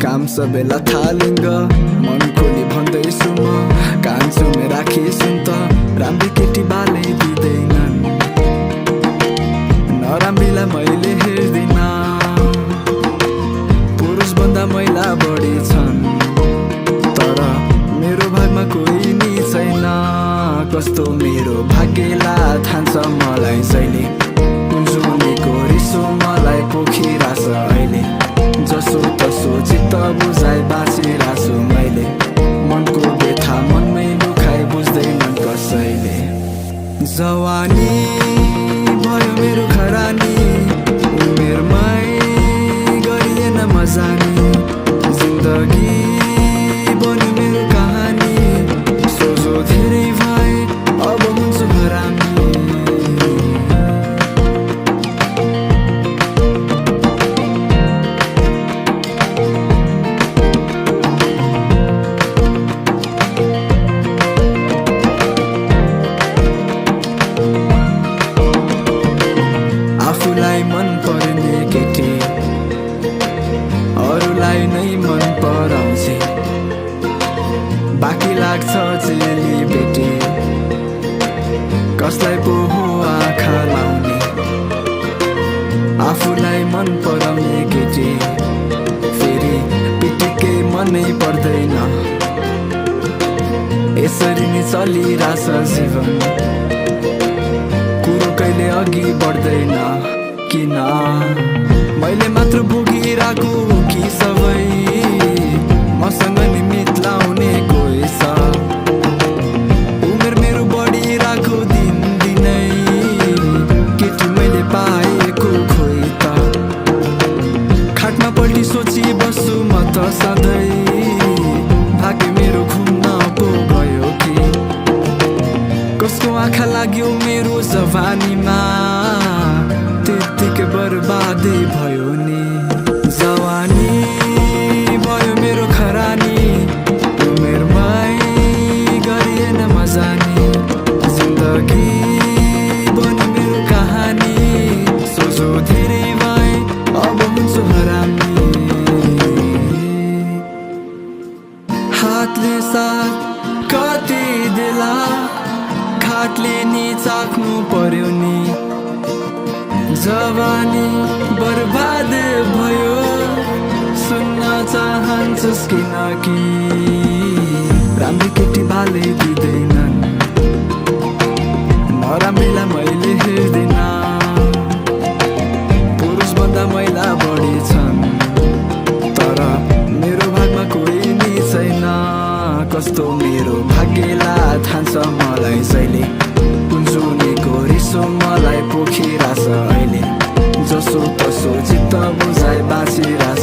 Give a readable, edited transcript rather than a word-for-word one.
काम सबैलाई थालिङ्ग मन खोली भन्दैछु म कान्छु मेरा राखिसुन् त राम्री केटी बाले दिँदैनन् नराम्रीलाई मैले हेर्दिन पुरुष भन्दा महिला बढी छन् तर मेरो भागमा कोही नि छैन कस्तो मेरो भाग्यलाई थान्छ मलाई जहिले जुनीको रिसो मलाई पोखिरहेछ अहिले जसो तसो चित्त बुझाइ बाँचिरहेछु मैले मनको व्यथा मनमै दुखाइ बुझ्दैनन् कसैले जवानी भयो मेरो खरानी उमेरमै गरिएन मजा नि जिन्दगी बन्यो मेरो कहानी सोझो धेरै भए अब हुन्छु हरामी आफूलाई मन पर्ने केटी अरूलाई नै मन पराउँछे बाँकी लाग्छ चेली बेटी कसलाई पो हो आँखा लाउने आफूलाई मन पराउने केटी फेरि पिटिकै मनै पर्दैन यसरी नै चलिरहेछ जीवन कुरो कहिले अघि बढ्दैन किन मैले मात्र भोगिरहेको कि सबै मसँग निमित लाउने कोही छ उमेर मेरो बढिरहेको दिन दिनै केटी मैले पाएको खोइ त खाटमा पल्टी सोची बस्छु म त सधैँ भाग्य मेरो घुम्न पो गयो कि कसको आँखा लाग्यो मेरो जवानीमा त्यतिकै बर्बादै भयो नि जवानी भयो मेरो खरानी उमेरमै गरिएन मजा नि जिन्दगी बन्यो मेरो कहानी सोझो धेरै भए अब हुन्छु हरामी हातले साथ कति देला खाटले नि चाख्नु पर्यो नि जवानी बर्बाद भयो सुन्न चाहन्छस् किनकि राम्री केटी बाले दिँदैनन् नराम्रीलाई मैले हेर्दिन पुरुष भन्दा महिला बढी छन् तर मेरो भागमा कोही नि छैन कस्तो मेरो भाग्यलाई थान्छ मलाई जहिले जुनीको रिसो मलाई पोखिरहेछ अहिले जसो तसो चित्त बुझाइ बाँचिरहेछ